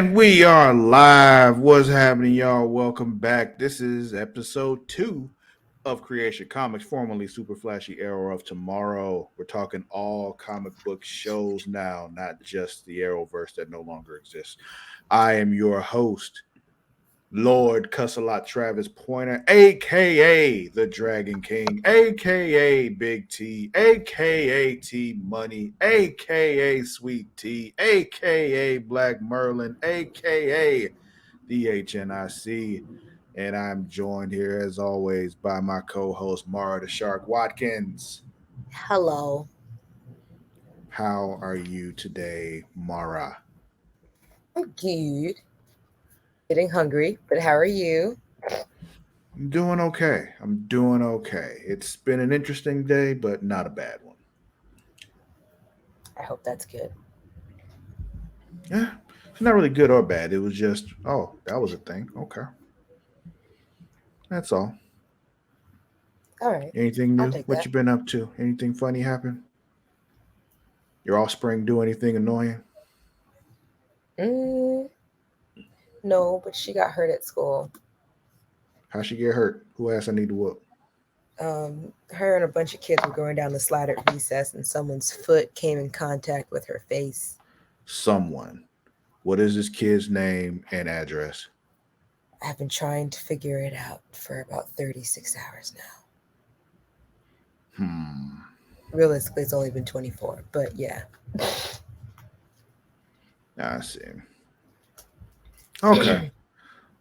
And we are live. What's happening, y'all? Welcome back. This is episode 2 of Creatia Comics, formerly Super Flashy Arrow of Tomorrow. We're talking all comic book shows now, not just the Arrowverse that no longer exists. I am your host, Lord Cussalott Travis Pointer, aka the Dragon King, aka Big T, aka T Money, aka Sweet T, aka Black Merlin, aka the HNIC. And I'm joined here as always by my co-host Mara the Shark Watkins. Hello. How are you today, Mara? I'm good. Getting hungry, but how are you? I'm doing okay. I'm doing okay. It's been an interesting day, but not a bad one. I hope that's good. Yeah, it's not really good or bad. It was just, oh, that was a thing. Okay, that's all. All right. Anything I'll new? take What that. you been up to? Anything funny happen? Your offspring do anything annoying? Mm, no, but she got hurt at school. How she get hurt? Who asked I need to whoop? Her and a bunch of kids were going down the slide at recess, and someone's foot came in contact with her face. Someone. What is this kid's name and address? I've been trying to figure it out for about 36 hours now. Hmm. Realistically, it's only been 24, but yeah. I see. Okay.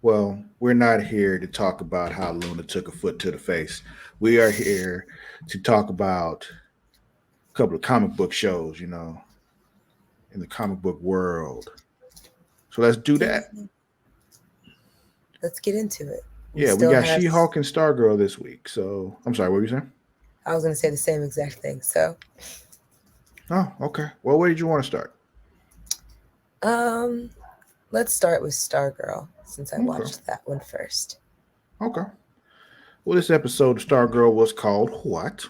Well, we're not here to talk about how Luna took a foot to the face. We are here to talk about a couple of comic book shows, in the comic book world. So let's do that. Let's get into it. We Yeah, we still got have, She-Hulk and Stargirl this week. So I'm sorry, what were you saying? I was going to say the same exact thing. So, Oh, okay. Well, where did you want to start? um, let's start with Stargirl since I Okay. watched that one first. Okay. Well, this episode of Stargirl was called what?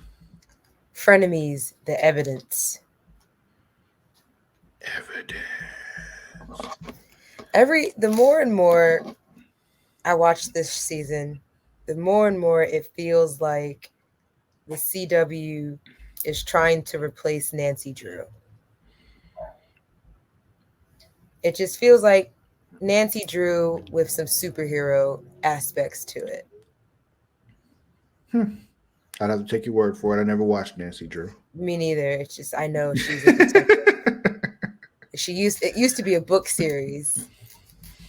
Frenemies, the evidence. Evidence. The more and more I watch this season, the more and more it feels like the CW is trying to replace Nancy Drew. It just feels like Nancy Drew with some superhero aspects to it. Hmm. I'd have to take your word for it. I never watched Nancy Drew. Me neither. It's just I know she's a detective. It used to be a book series,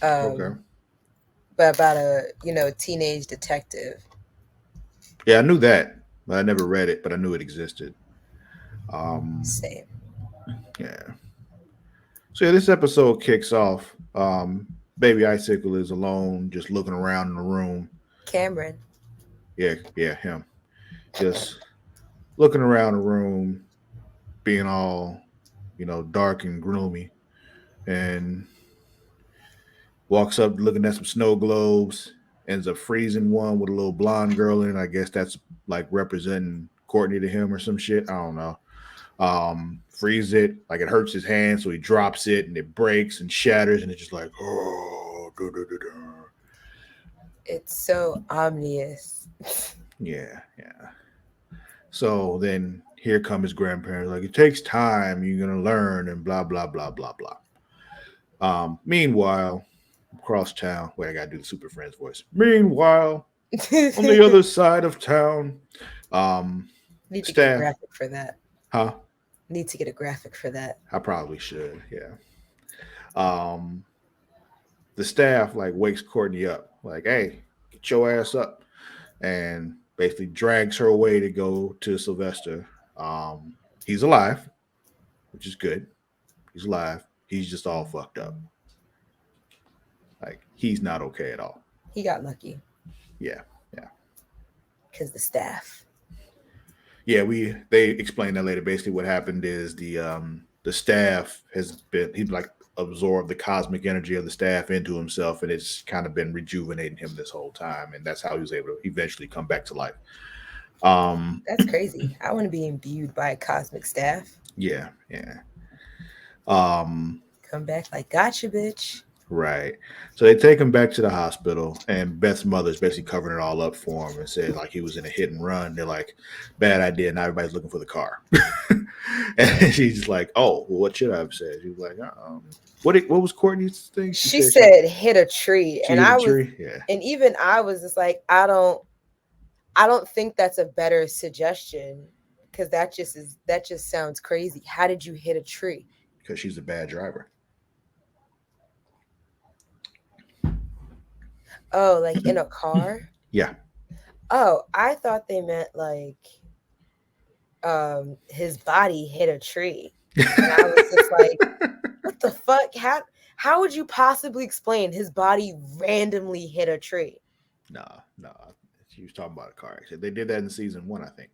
Okay. um, but about a teenage detective. Yeah, I knew that, but I never read it, but I knew it existed. Um, Same. yeah. So yeah, this episode kicks off. Baby Icicle is alone, just looking around in the room. Cameron. Yeah, yeah, him. Just looking around the room, being all, dark and gloomy, and walks up looking at some snow globes, ends up freezing one with a little blonde girl in it. I guess that's like representing Courtney to him or some shit. I don't know. Freeze it, like it hurts his hand, so he drops it and it breaks and shatters, and it's just like, oh, It's so ominous. yeah, yeah. So then here come his grandparents, like, it takes time, you're gonna learn, and blah blah blah blah blah. Meanwhile, across town, wait, I gotta do the Super Friends voice. Meanwhile, on the other side of town, um, Need to get a staff, graphic for that. huh? Need to get a graphic for that. I probably should, yeah. Um, the staff like wakes Courtney up, like, "Hey, get your ass up," and basically drags her away to go to Sylvester. He's alive, which is good. He's alive. He's just all fucked up. Like he's not okay at all. He got lucky Yeah, yeah, because the staff. yeah. They explain that later. Basically, what happened is the staff has been he like absorbed the cosmic energy of the staff into himself, and it's kind of been rejuvenating him this whole time, and that's how he was able to eventually come back to life. Um, That's crazy. I want to be imbued by a cosmic staff. yeah, yeah. Um, Come back like, gotcha, bitch. Right. So they take him back to the hospital, and Beth's mother's basically covering it all up for him and said like he was in a hit and run. They're like, bad idea. Now everybody's looking for the car. And she's just like, oh, well, what should I have said? She was like, what was Courtney's thing? She She said said hit a tree, she and hit a I was, tree. Yeah. and even I was just like, I don't think that's a better suggestion, because that just sounds crazy. How did you hit a tree? Because she's a bad driver. Oh, like in a car? Yeah. Oh, I thought they meant like his body hit a tree. And I was just like, what the fuck? How would you possibly explain his body randomly hit a tree? No. She was talking about a car accident. They did that in season 1, I think.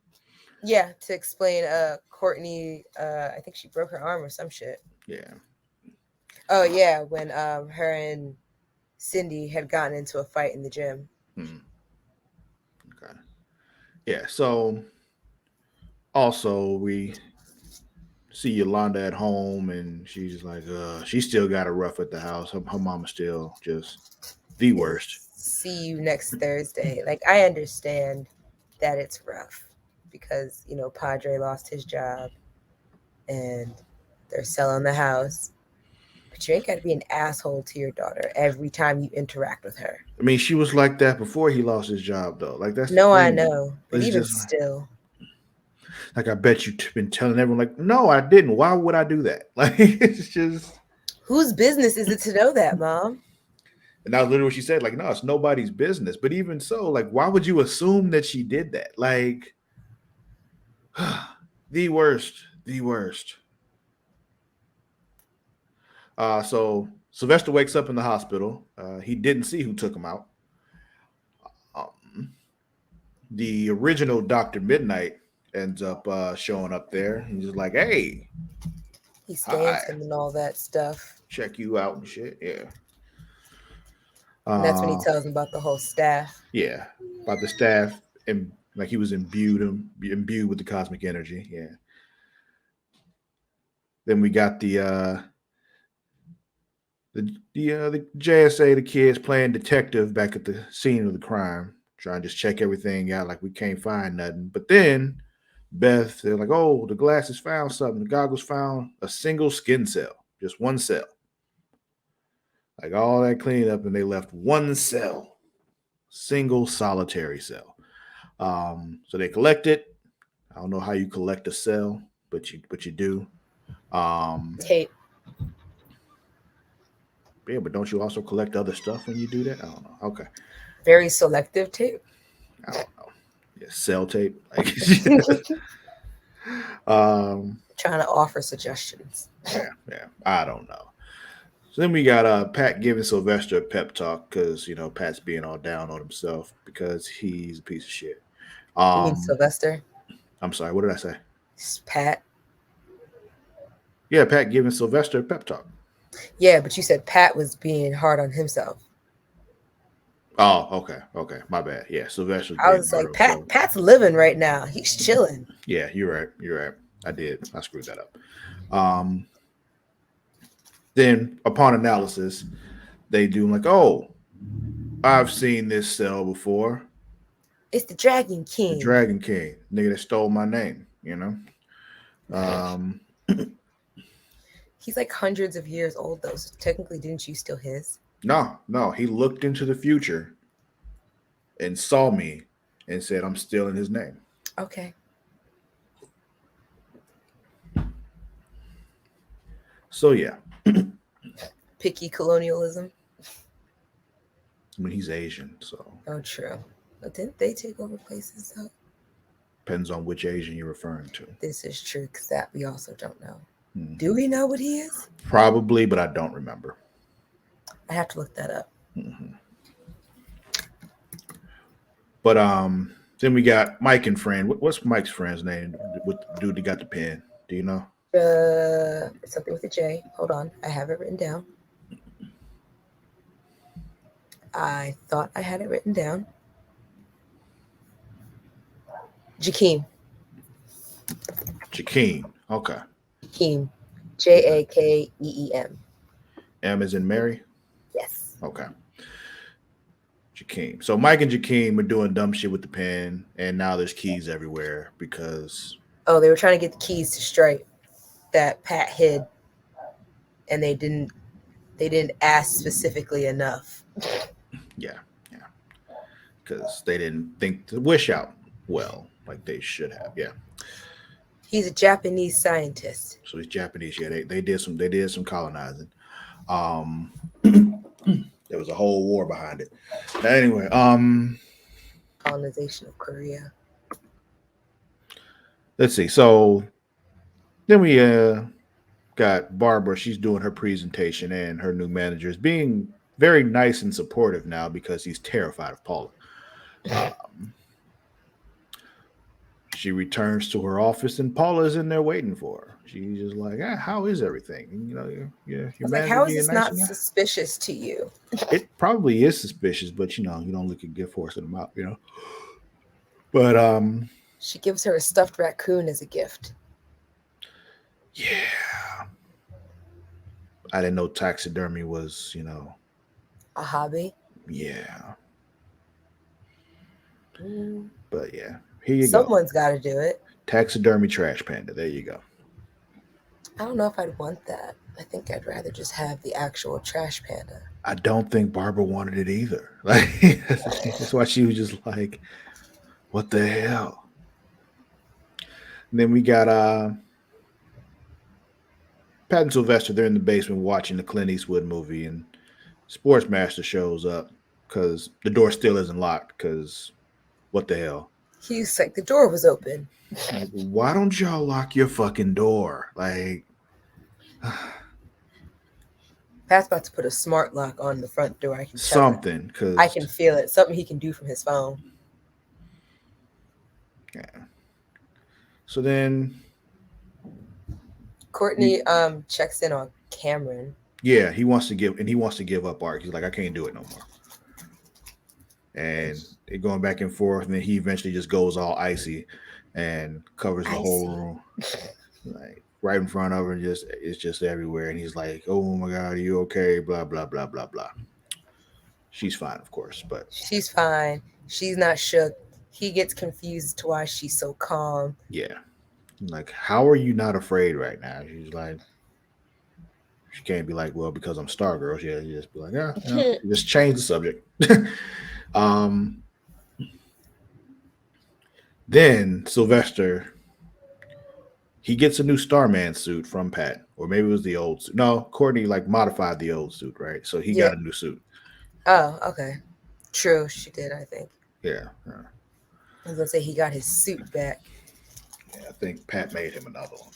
Yeah, to explain Courtney, I think she broke her arm or some shit. Yeah. Oh yeah, when her and Cindy had gotten into a fight in the gym. Okay. Yeah. So also we see Yolanda at home, and she's like, she still got it rough at the house. Her mama's still just the worst. See you next Thursday. Like, I understand that it's rough because, Padre lost his job and they're selling the house. But you ain't got to be an asshole to your daughter every time you interact with her. I mean, she was like that before he lost his job, though. Like, that's No, the I thing. know. But It's even just still. like, I bet you've been telling everyone, like, no, I didn't. Why would I do that? Like, it's just. Whose business is it to know that, Mom? And that was literally what she said. Like, no, it's nobody's business. But even so, like, why would you assume that she did that? Like, the worst. The worst. So Sylvester wakes up in the hospital. He didn't see who took him out. The original Dr. Midnight ends up showing up there. He's just like, hey, He scans him and all that stuff. Check you out and shit. Yeah. And that's when he tells him about the whole staff. Yeah. About the staff, and like he was imbued with the cosmic energy. Yeah. Then we got the JSA, the kids playing detective back at the scene of the crime, trying to just check everything out. Like, we can't find nothing. But then Beth, they're like, oh, the glasses found something. The goggles found a single skin cell, just one cell. Like, all that cleanup, and they left one cell, single solitary cell. So they collect it. I don't know how you collect a cell, but you do. Tape. Yeah, but don't you also collect other stuff when you do that? I don't know. Okay. Very selective tape. I don't know. Yeah, cell tape. Like, trying to offer suggestions. Yeah. I don't know. So then we got Pat giving Sylvester a pep talk because Pat's being all down on himself because he's a piece of shit. You mean Sylvester? I'm sorry. What did I say? It's Pat. Yeah, Pat giving Sylvester a pep talk. Yeah, but you said Pat was being hard on himself. Oh, okay. My bad. Yeah, Sylvester. I was like, Pat's living right now. He's chilling. Yeah, you're right. I screwed that up. Then upon analysis, they do like, oh, I've seen this cell before. It's the Dragon King. The Dragon King, nigga that stole my name. He's like hundreds of years old though, so technically, didn't you steal his? No. He looked into the future and saw me and said, I'm stealing his name. Okay. So, yeah. Picky colonialism. I mean, he's Asian, so. Oh, true. But didn't they take over places though? Depends on which Asian you're referring to. This is true, because that we also don't know. Do we know what he is? Probably, but I don't remember. I have to look that up. Mm-hmm. But then we got Mike and friend. What's Mike's friend's name? With the dude that got the pen? Do you know? Something with a J. Hold on, I have it written down. I thought I had it written down. Jakeem. Okay. Jakeem. Jakeem. M as in Mary? Yes. Okay. Jakeem. So Mike and Jakeem are doing dumb shit with the pen, and now there's keys everywhere because Oh, they were trying to get the keys to Stripe that Pat hid, and they didn't ask specifically enough. yeah, yeah, because they didn't think to wish out well like they should have. Yeah. He's a Japanese scientist. So these Japanese, yeah, they did some colonizing. Um, there was a whole war behind it. But anyway, Colonization of Korea. let's see. So then we got Barbara. She's doing her presentation, and her new manager is being very nice and supportive now because he's terrified of Paula. Um, she returns to her office, and Paula is in there waiting for her. She's just like, how is everything? And, I your was like, manager how is being this nice not enough. suspicious to you? It probably is suspicious, but you don't look a gift horse in the mouth. But She gives her a stuffed raccoon as a gift. yeah, I didn't know taxidermy was, A hobby. yeah. Mm, But yeah, here you go. someone's got to do it. Taxidermy trash panda. There you go. I don't know if I'd want that. I think I'd rather just have the actual trash panda. I don't think Barbara wanted it either. Like that's why she was just like, "What the hell?" And then we got Pat and Sylvester. They're in the basement watching the Clint Eastwood movie, and Sportsmaster shows up because the door still isn't locked. Because what the hell? He was like, the door was open. Like, why don't y'all lock your fucking door? Like, Pat's about to put a smart lock on the front door. I can tell it. something. Because I can feel it. Something he can do from his phone. yeah. So then Courtney checks in on Cameron. yeah, he wants to give up Art. He's like, I can't do it no more. And it going back and forth, and then he eventually just goes all icy and covers the whole Icy. room, like right in front of her. Just it's just everywhere, and he's like, "Oh my god, are you okay?" Blah blah blah blah blah. She's fine, of course, but She's fine. She's not shook. He gets confused to why she's so calm. yeah, like, how are you not afraid right now? She's like, she can't be like, well, because I'm Stargirl. She has to just be like, just change the subject. um, then Sylvester, he gets a new Starman suit from Pat, or maybe it was the old suit. No, Courtney like modified the old suit, right? So he Yeah. got a new suit. Oh, okay. True, she did, I think. Yeah, I was gonna say he got his suit back. yeah. I think Pat made him another one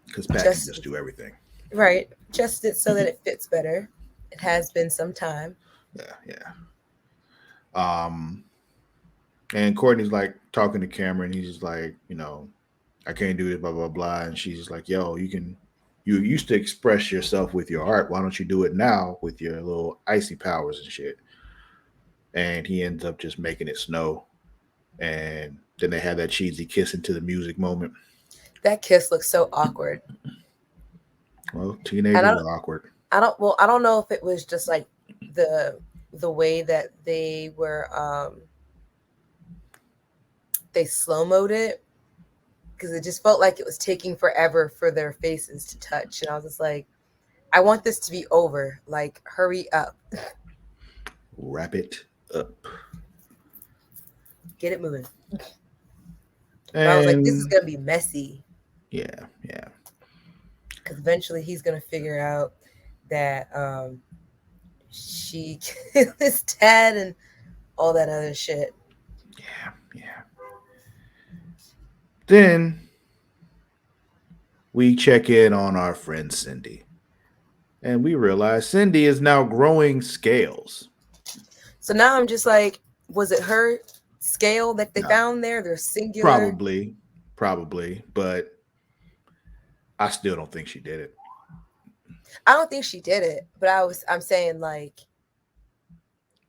because Pat can just do everything. Right. Adjusted so that it fits better. It has been some time. Yeah, yeah. And Courtney's like talking to Cameron. He's just like, I can't do this, blah blah blah. And she's just like, yo, you can. You used to express yourself with your art. Why don't you do it now with your little icy powers and shit? And he ends up just making it snow. And then they had that cheesy kiss into the music moment. That kiss looks so awkward. Well, And teenagers are awkward. I don't know if it was just like the way that they were they slow-moed it, because it just felt like it was taking forever for their faces to touch. And I was just like, I want this to be over. Like, hurry up. Wrap it up. Get it moving. But I was like, this is And going to be messy. yeah, yeah. Because eventually he's going to figure out that she killed his dad and all that other shit. Yeah, yeah. Then we check in on our friend Cindy. And we realize Cindy is now growing scales. So now I'm just like, was it her scale that they No. found there? They're singular. Probably, but I still don't think she did it. I don't think she did it, but I'm saying like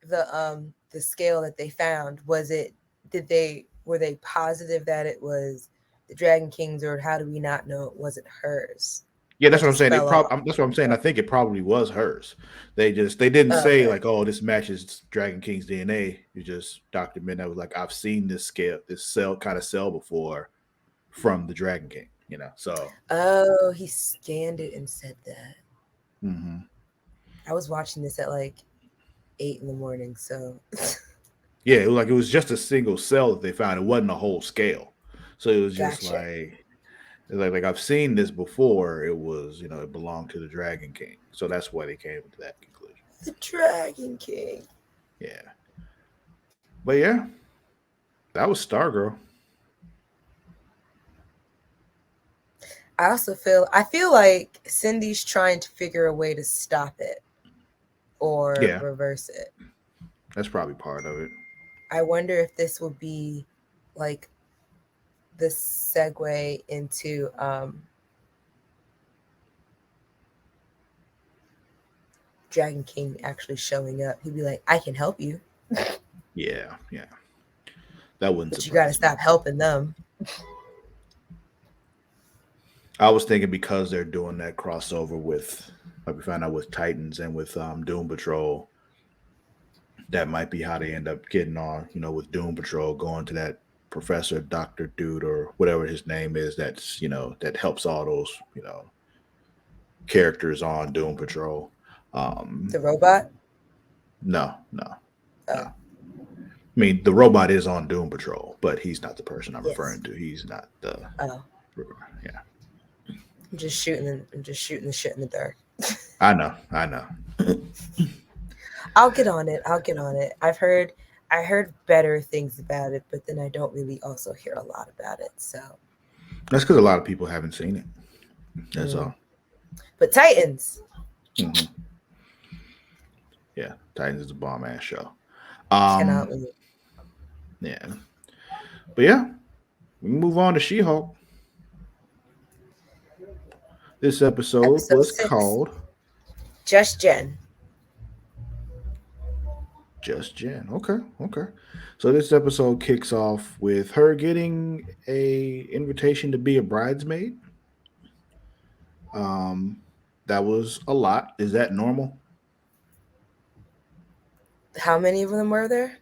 the scale that they found, were they positive that it was the Dragon King's, or how do we not know it wasn't hers? Yeah, that's It what I'm just saying. fell off. That's what I'm saying. I think it probably was hers. They didn't say Okay. like, oh, this matches Dragon King's DNA. You just Dr. Midnight was like, I've seen this cell before from the Dragon King. So Oh, he scanned it and said that. mhm. I was watching this at like 8 in the morning, so Yeah, it was just a single cell that they found. It wasn't a whole scale. So it was just gotcha. like I've seen this before. It was it belonged to the Dragon King. So that's why they came to that conclusion. The Dragon King. Yeah, but yeah, that was Stargirl. I feel like Cindy's trying to figure a way to stop it or Yeah, reverse it. that's probably part of it. I wonder if this will be like the segue into Dragon King actually showing up. He'd be like, I can help you, Yeah, yeah, that wouldn't but you got to surprise me. stop helping them. I was thinking because they're doing that crossover with, like we found out with Titans and with Doom Patrol, that might be how they end up getting on. With Doom Patrol going to that Professor Doctor Dude or whatever his name is. That's that helps all those characters on Doom Patrol. The robot? No, no, no. Oh, I mean, the robot is on Doom Patrol, but he's not the person I'm yes. referring to. He's not the. Oh, Yeah, I'm just shooting the shit in the dark. I know, I know. I'll get on it. I'll get on it. I heard better things about it, but then I don't really also hear a lot about it. So, That's because a lot of people haven't seen it. That's mm. all. But Titans Hmm. Yeah, Titans is a bomb ass show. cannot Um, wait. yeah, but yeah, we can move on to She-Hulk. This episode Episode was 6, called Just Jen. Just Jen. Okay, okay. So this episode kicks off with her getting a invitation to be a bridesmaid. Um, that was a lot. Is that normal? How many of them were there?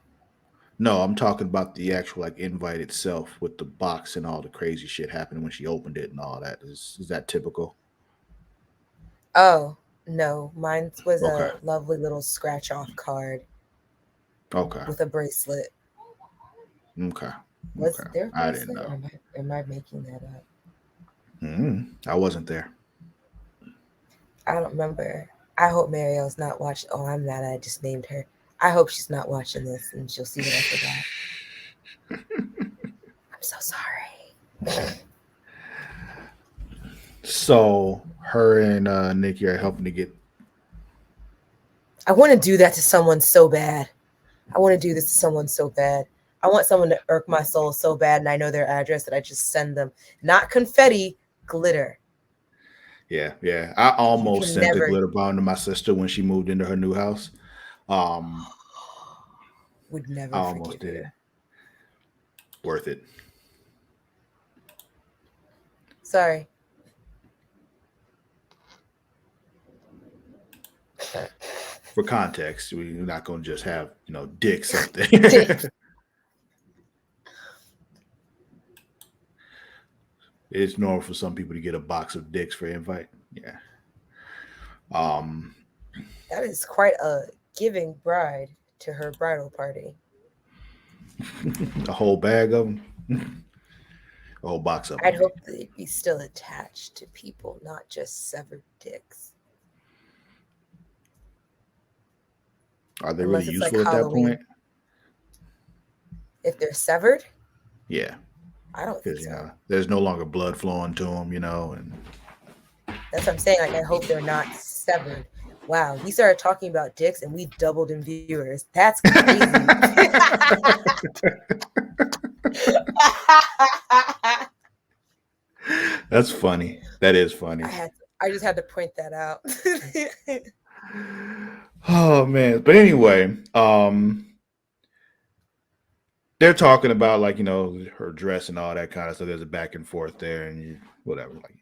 No, I'm talking about the actual like invite itself with the box and all the crazy shit happening when she opened it and all that. Is that typical? Oh, no. Mine was Okay. a lovely little scratch off card Okay. with a bracelet. Okay. Was Okay. there a I didn't bracelet? know. Or am I making that up? I wasn't there. I don't remember. I hope Marielle's not watching. Oh, I'm mad I just named her. I hope she's not watching this and she'll see what I forgot. I'm so sorry. So her and Nikki are helping to get. I want to do that to someone so bad. I want to do this to someone so bad. I want someone to irk my soul so bad and I know their address that I just send them not confetti, glitter. Yeah, yeah. I You almost can sent a never glitter bomb to my sister when she moved into her new house. Um, would I never almost forgive did you. it. Worth it. Sorry. For context, we're not going to just have dicks up there. It's normal for some people to get a box of dicks for invite. Yeah. Um, That is quite a giving bride to her bridal party. a whole bag of them. A whole box of them. I'd hope they'd be still attached to people, not just severed dicks. Are they Unless really it's like useful at that Halloween. point? If they're severed, Yeah, I don't think because so. there's no longer blood flowing to them. And That's what I'm saying. Like, I hope they're not severed. Wow, we started talking about dicks and we doubled in viewers. That's crazy. That's funny. That is funny. I just had to point that out. Oh man. But anyway, they're talking about her dress and all that kind of stuff. There's a back and forth there and whatever. Like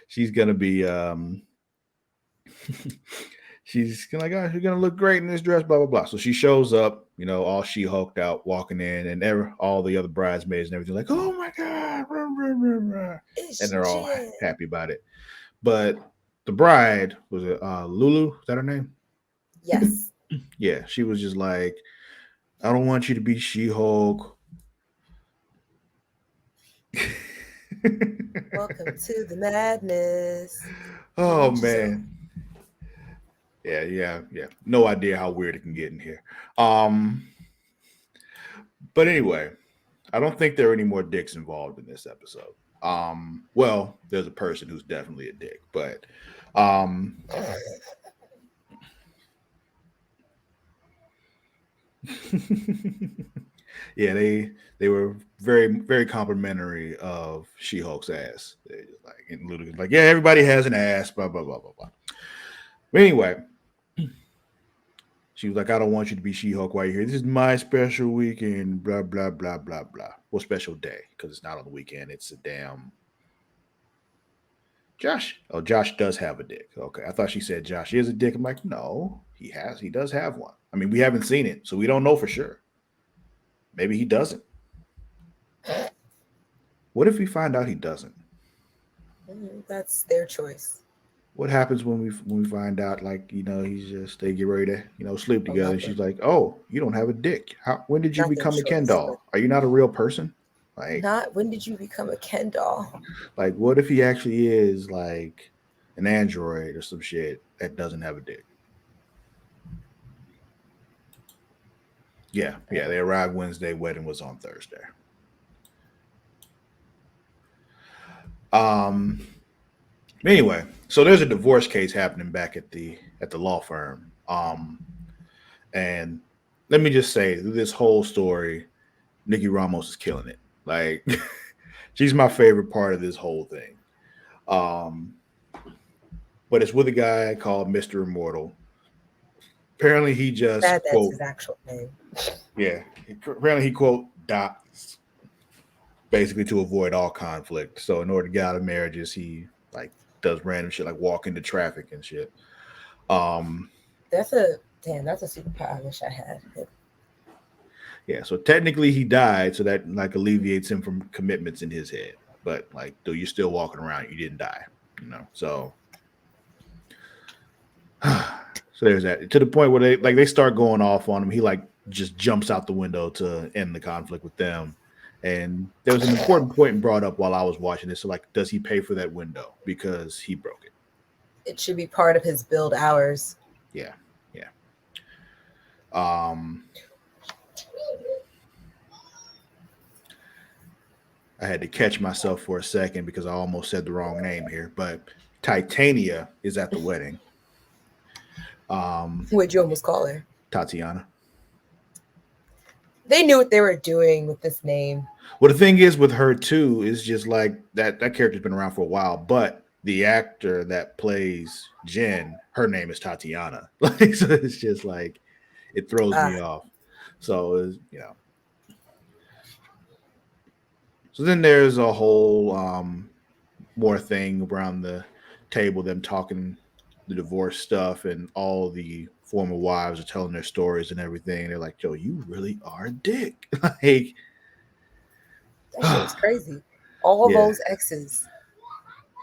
she's gonna be she's gonna like, oh, you're gonna look great in this dress, blah blah blah. So she shows up, all she hulked out, walking in, and all the other bridesmaids and everything like, oh my god, rah, rah, rah, rah. And It's they're all Jen. happy about it. But the bride was it Lulu? Is that her name? Yes. Yeah, she was just like, I don't want you to be She-Hulk. Welcome to the madness. Oh Danger Zone. man. Yeah. No idea how weird it can get in here. Um, but anyway, I don't think there are any more dicks involved in this episode. Well, there's a person who's definitely a dick, but yeah, they were very very complimentary of She-Hulk's ass. They just like and literally like, yeah, everybody has an ass, blah blah blah blah blah. But anyway, she was like, I don't want you to be She-Hulk while you're here. This is my special weekend, blah blah blah blah blah. Well, special day because it's not on the weekend. It's a damn Josh. Oh, Josh does have a dick. Okay, I thought she said Josh is a dick. I'm like, no, he has. He does have one. I mean, we haven't seen it, so we don't know for sure. Maybe he doesn't. What if we find out he doesn't? That's their choice. What happens when we find out like he's just they get ready to sleep Oh, together and nothing. she's like, oh, you don't have a dick. When did you Nothing become a short Ken of doll? split. Are you not a real person? Like Not when did you become a Ken doll? like what if he actually is like an android or some shit that doesn't have a dick? Yeah. They arrived Wednesday. Wedding was on Thursday. Um. Anyway, so there's a divorce case happening back at the law firm. And let me just say, this whole story, Nikki Ramos is killing it. Like, she's my favorite part of this whole thing. Um, but it's with a guy called Mr. Immortal. Apparently, he just Sad that's quote, his actual name. yeah. Apparently, he quote dots basically to avoid all conflict. So in order to get out of marriages, he like does random shit like walk into traffic and shit. Um, That's a superpower I wish I had. yeah, so technically he died, so that like alleviates him from commitments in his head. But like, though you're still walking around, you didn't die. So so there's that. To the point where they start going off on him. He like just jumps out the window to end the conflict with them. And there was an important point brought up while I was watching this. So like, does he pay for that window because he broke it? It should be part of his build hours. Yeah. Um, I had to catch myself for a second because I almost said the wrong name here, but Titania is at the wedding. What'd you almost call her? Tatiana. They knew what they were doing with this name. Well, the thing is with her too is just like that character's been around for a while, but the actor that plays Jen, her name is Tatiana. Like, so it's just like it throws me off. So so then there's a whole more thing around the table, them talking the divorce stuff, and all the former wives are telling their stories and everything. They're like, "Yo, you really are a dick." Like, That shit was crazy. All Yeah. those exes.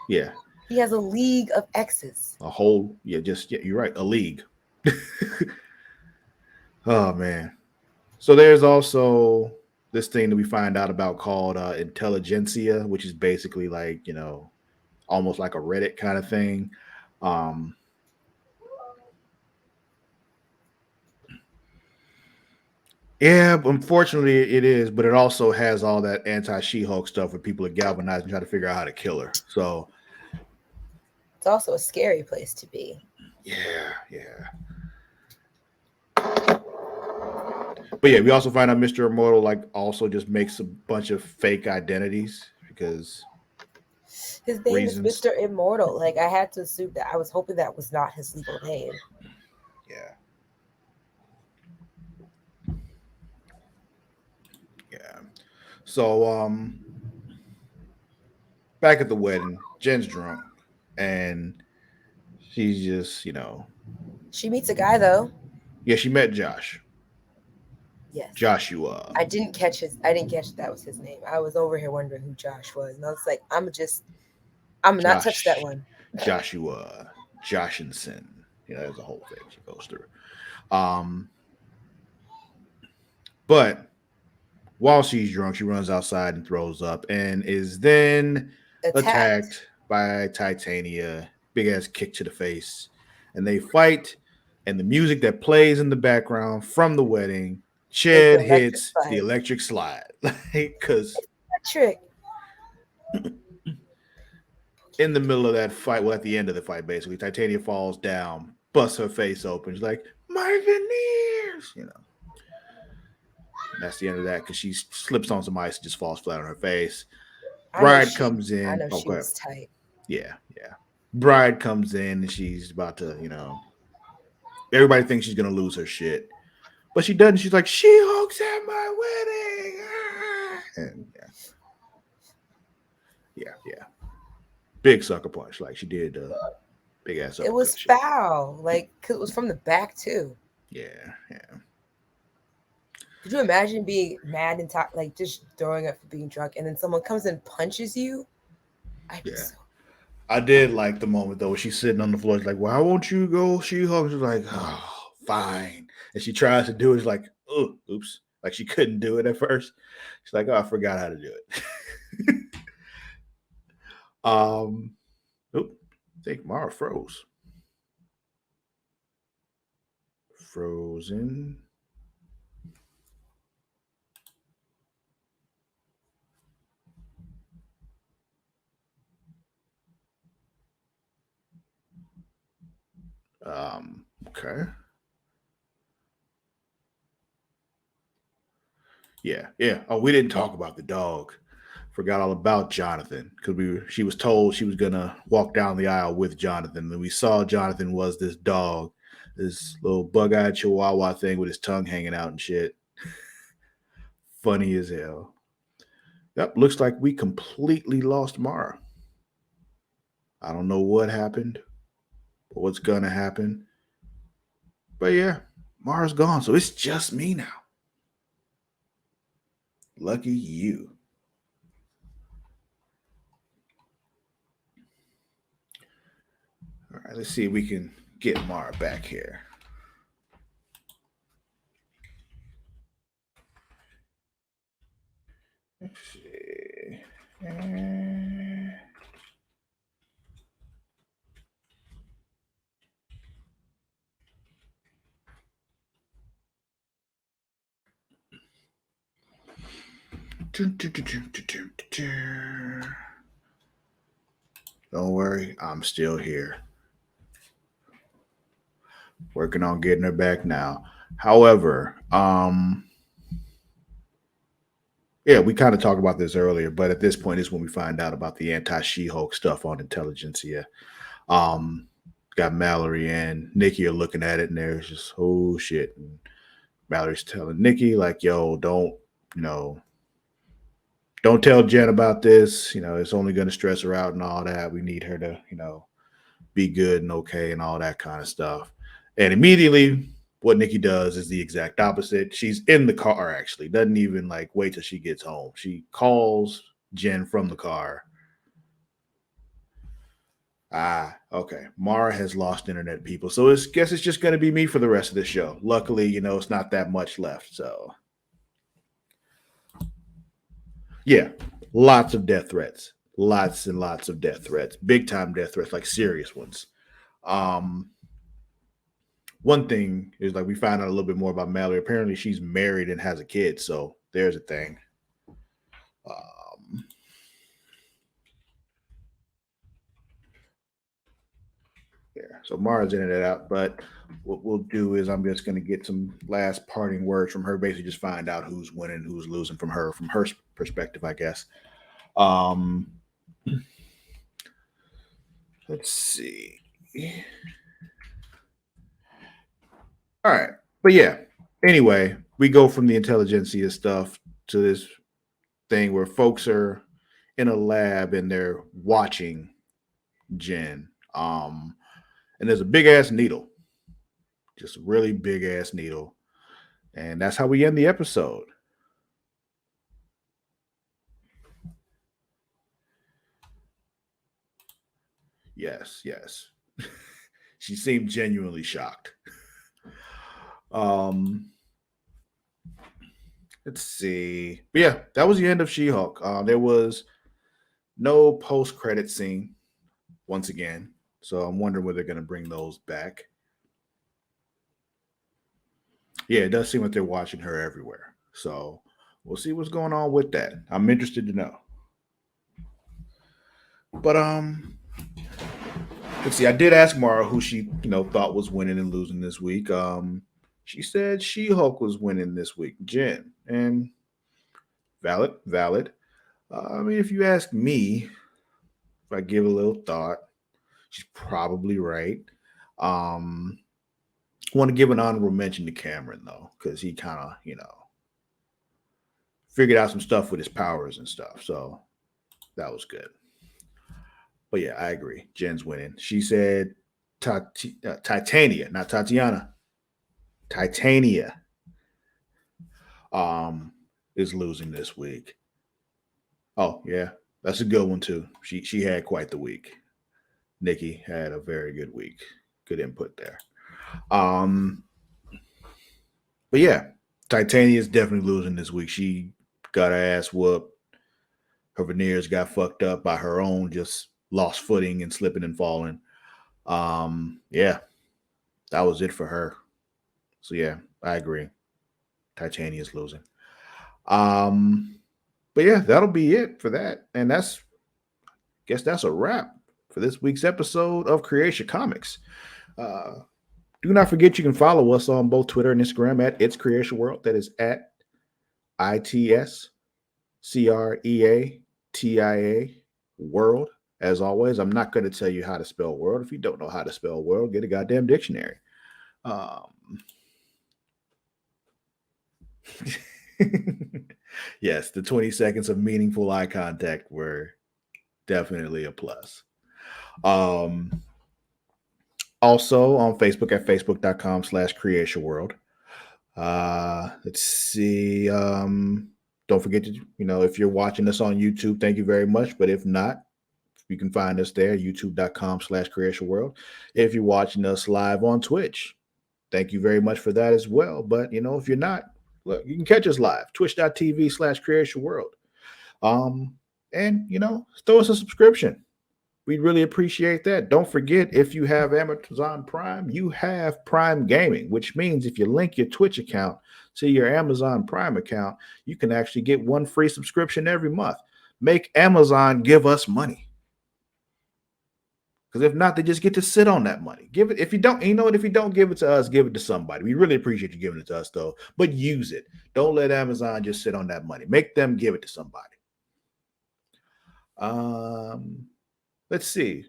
yeah, He has a league of exes. a whole you're right, a league. Oh man. So there's also this thing that we find out about called intelligentsia, which is basically like almost like a Reddit kind of thing. Um, yeah, unfortunately it is, but it also has all that anti-She-Hulk stuff where people are galvanized and try to figure out how to kill her. So It's also a scary place to be. yeah. But yeah, we also find out Mr. Immortal like also just makes a bunch of fake identities because His name reasons. is Mr. Immortal. Like, I had to assume that. I was hoping that was not his legal name. Yeah. So back at the wedding, Jen's drunk. and she's just, She meets a guy though. yeah, she met Josh, Yes. Joshua, I didn't catch that was his name. I was over here wondering who Josh was. And I was like, I'm not touch that Josh, one. Joshua, Joshinson. There's a whole thing she goes through. Um, but while she's drunk, she runs outside and throws up, and is then Attacked. attacked by Titania. Big ass kick to the face, and they fight. And the music that plays in the background from the wedding, Is the Ched electric hits the slide. electric slide, because Electric. in the middle of that fight, well, at the end of the fight, basically, Titania falls down, busts her face open. She's like, "My veneers," And that's the end of that because she slips on some ice and just falls flat on her face. Bride comes I in. know Oh, she go ahead. was tight. Yeah, yeah. Bride comes in and she's about to, everybody thinks she's gonna lose her shit, but she doesn't. She's like, "She Hulk's at my wedding," and yeah. Big sucker punch, like she did big ass It was uppercut shit. foul. Like, 'cause it was from the back too. Yeah. Could you imagine being mad and like just throwing up for being drunk, and then someone comes and punches you? I'd be Yeah. so. I did like the moment though, where she's sitting on the floor. She's like, "Why won't you go, She Hulk?" She's like, "Oh, fine." And she tries to do it. She's like, "Oh, oops!" Like she couldn't do it at first. She's like, "Oh, I forgot how to do it." um, oop, I think Mara froze. Frozen. Okay. Yeah. Oh, we didn't talk about the dog. Forgot all about Jonathan because she was told she was gonna walk down the aisle with Jonathan, and we saw Jonathan was this dog, this little bug-eyed Chihuahua thing with his tongue hanging out and shit. Funny as hell. Yep, looks like we completely lost Mara. I don't know what happened or what's gonna happen, but yeah, Mara's gone, so it's just me now. Lucky you. All right, let's see if we can get Mara back here. Let's see. Don't worry, I'm still here. Working on getting her back now. However, yeah, we kind of talked about this earlier, but at this point is when we find out about the anti-She-Hulk stuff on Intelligentsia. Um, got Mallory and Nikki are looking at it, and there's just oh shit. And Mallory's telling Nikki like, "Yo, you know, don't tell Jen about this. It's only going to stress her out and all that. We need her to, be good and okay and all that kind of stuff." And immediately, what Nikki does is the exact opposite. She's in the car, actually, doesn't even like wait till she gets home. She calls Jen from the car. Ah, okay. Mara has lost internet, people. So I guess it's just going to be me for the rest of the show. Luckily, it's not that much left. So, yeah, lots of death threats. Lots and lots of death threats. Big time death threats, like serious ones. Um, One thing is like we found out a little bit more about Mallory. Apparently, she's married and has a kid. So there's a thing. Um, yeah. So Mara's in it out, but what we'll do is I'm just going to get some last parting words from her. Basically, just find out who's winning, who's losing from her perspective, I guess. Um, let's see. All right, but yeah. Anyway, we go from the intelligentsia stuff to this thing where folks are in a lab and they're watching Jen. And there's a big ass needle, just a really big ass needle. And that's how we end the episode. Yes, yes. She seemed genuinely shocked. Um, let's see. But yeah, that was the end of She-Hulk. There was no post-credit scene once again, so I'm wondering whether they're going to bring those back. Yeah, it does seem like they're watching her everywhere. So we'll see what's going on with that. I'm interested to know. But let's see. I did ask Mara who she thought was winning and losing this week. She said She-Hulk was winning this week, Jen, and valid, valid. I mean, if you ask me, if I give a little thought, she's probably right. Um, want to give an honorable mention to Cameron though, because he kind of figured out some stuff with his powers and stuff. So that was good. But yeah, I agree. Jen's winning. She said Titania, not Tatiana. Titania um is losing this week. Oh yeah, that's a good one too. She had quite the week. Nikki had a very good week. Good input there. Um, but yeah, Titania is definitely losing this week. She got her ass whooped. Her veneers got fucked up by her own just lost footing and slipping and falling. Yeah, that was it for her. So yeah, I agree. Titania's losing. Um, but yeah, that'll be it for that. And guess that's a wrap for this week's episode of Creatia Comics. Uh, do not forget you can follow us on both Twitter and Instagram at It's Creation World. That is at ITSCREATIA World. As always, I'm not going to tell you how to spell world. If you don't know how to spell world, get a goddamn dictionary. Yes, the 20 seconds of meaningful eye contact were definitely a plus. Also on Facebook at facebook.com/Creatia World. Let's see. Don't forget to, if you're watching us on YouTube, thank you very much. But if not, you can find us there, youtube.com/Creatia World. If you're watching us live on Twitch, thank you very much for that as well. But, if you're not, look, you can catch us live, twitch.tv/Creatia World. And, throw us a subscription. We'd really appreciate that. Don't forget, if you have Amazon Prime, you have Prime Gaming, which means if you link your Twitch account to your Amazon Prime account, you can actually get one free subscription every month. Make Amazon give us money. Because if not, they just get to sit on that money. Give it. If you don't, if you don't give it to us, give it to somebody. We really appreciate you giving it to us, though. But use it. Don't let Amazon just sit on that money. Make them give it to somebody. Let's see.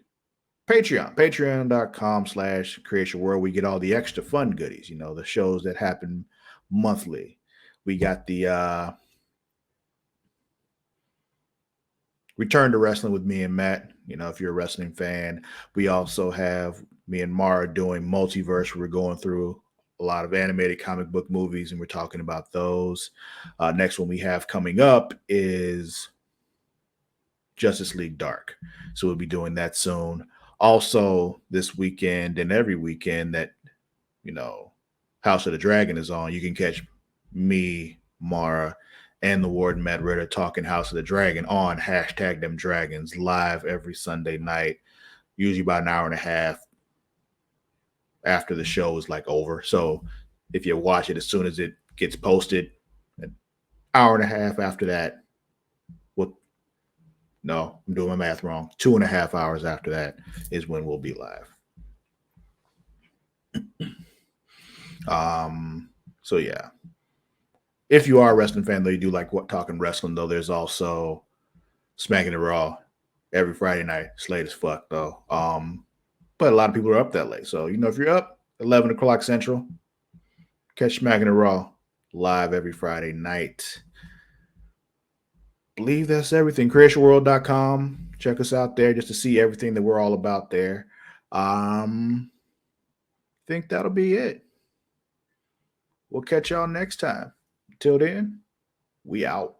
Patreon.com/Creatia World. We get all the extra fun goodies, the shows that happen monthly. We got the Return to Wrestling with me and Matt. If you're a wrestling fan, we also have me and Mara doing Multiverse. We're going through a lot of animated comic book movies and we're talking about those. Next one we have coming up is Justice League Dark. So we'll be doing that soon. Also, this weekend and every weekend that, House of the Dragon is on, you can catch me, Mara, and the Warden Matt Ritter talking House of the Dragon on #TheMDragons live every Sunday night, usually about an hour and a half after the show is over. So if you watch it as soon as it gets posted, an hour and a half after that, no, I'm doing my math wrong. 2.5 hours after that is when we'll be live. So yeah. If you are a wrestling fan, though, you do like talking wrestling, though, there's also Smacking It Raw every Friday night. It's late as fuck, though. But a lot of people are up that late. So, if you're up 11 o'clock Central, catch Smacking It Raw live every Friday night. I believe that's everything. CreationWorld.com. Check us out there just to see everything that we're all about there. Think that'll be it. We'll catch y'all next time. Till then, we out.